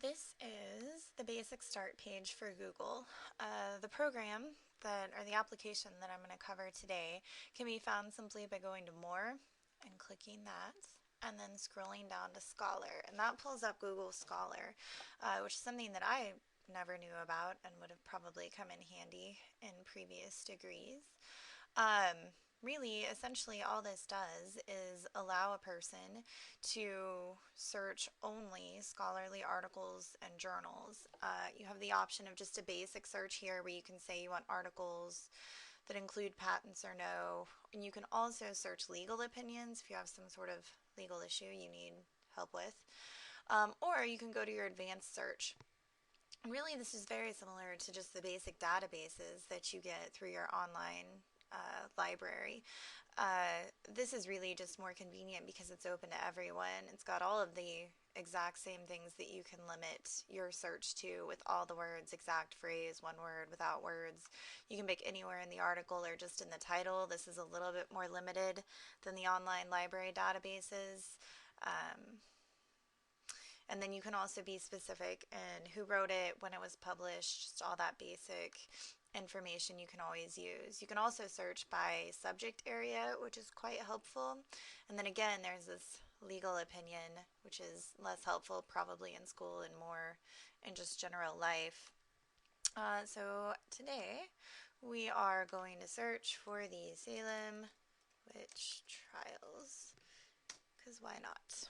This is the basic start page for Google. The program or the application that I'm going to cover today can be found simply by going to More and clicking that, and then scrolling down to Scholar. And that pulls up Google Scholar, which is something that I never knew about and would have probably come in handy in previous degrees. Um, Really, essentially, all this does is allow a person to search only scholarly articles and journals. You have the option of just a basic search here where you can say you want articles that include patents or no. And you can also search legal opinions if you have some sort of legal issue you need help with. Or you can go to your advanced search. Really, this is very similar to just the basic databases that you get through your online library. This is really just more convenient because it's open to everyone. It's got all of the exact same things that you can limit your search to with all the words, exact phrase, one word, without words. You can pick anywhere in the article or just in the title. This is a little bit more limited than the online library databases. Um, and then you can also be specific in who wrote it, when it was published, just all that basic information you can always use. You can also search by subject area, which is quite helpful. And then again, there's this legal opinion, which is less helpful probably in school and more in just general life. So today we are going to search for the Salem witch trials, because why not?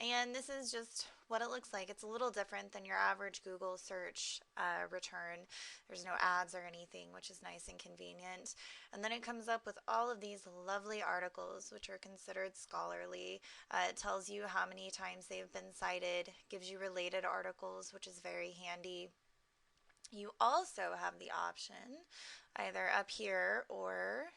And this is just what it looks like. It's a little different than your average Google search return. There's no ads or anything, which is nice and convenient. And then it comes up with all of these lovely articles, which are considered scholarly. It tells you how many times they've been cited, gives you related articles, which is very handy. You also have the option, either up here or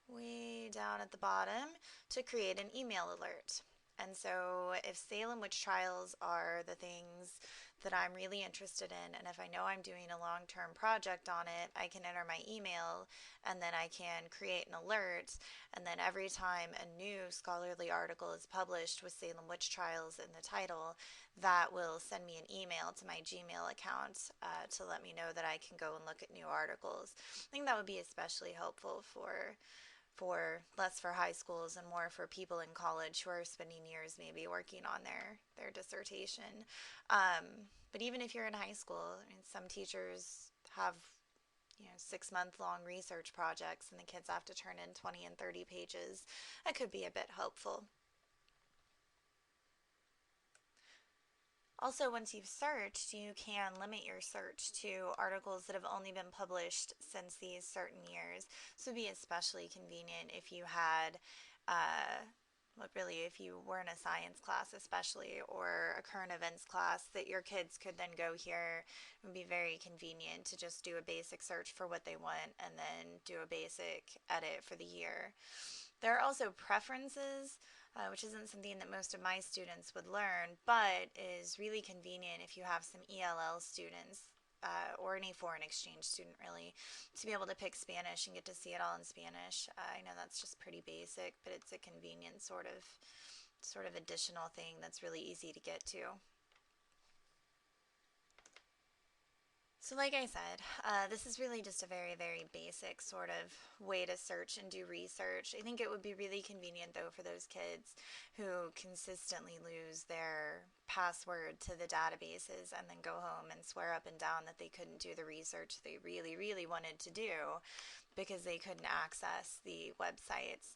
way down at the bottom, to create an email alert. And so if Salem witch trials are the things that I'm really interested in, and if I know I'm doing a long-term project on it, I can enter my email and then I can create an alert. And then every time a new scholarly article is published with Salem witch trials in the title, that will send me an email to my Gmail account to let me know that I can go and look at new articles. I think that would be especially helpful for less for high schools and more for people in college who are spending years maybe working on their dissertation. But even if you're in high school, I mean, some teachers have 6-month long research projects and the kids have to turn in 20 and 30 pages. That could be a bit helpful. Also, once you've searched, you can limit your search to articles that have only been published since these certain years. This would be especially convenient if you had, if you were in a science class especially, or a current events class that your kids could then go here. It would be very convenient to just do a basic search for what they want and then do a basic edit for the year. There are also preferences, which isn't something that most of my students would learn, but is really convenient if you have some ELL students or any foreign exchange student really, to be able to pick Spanish and get to see it all in Spanish. I know that's just pretty basic, but it's a convenient sort of additional thing that's really easy to get to. So like I said, this is really just a very, very basic sort of way to search and do research. I think it would be really convenient, though, for those kids who consistently lose their password to the databases and then go home and swear up and down that they couldn't do the research they really, really wanted to do because they couldn't access the websites.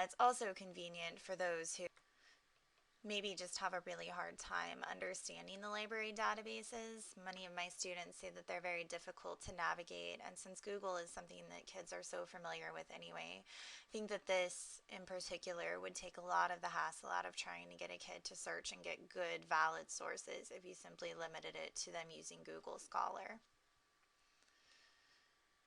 It's also convenient for those who maybe just have a really hard time understanding the library databases. Many of my students say that they're very difficult to navigate, and since Google is something that kids are so familiar with anyway, I think that this in particular would take a lot of the hassle out of trying to get a kid to search and get good, valid sources if you simply limited it to them using Google Scholar.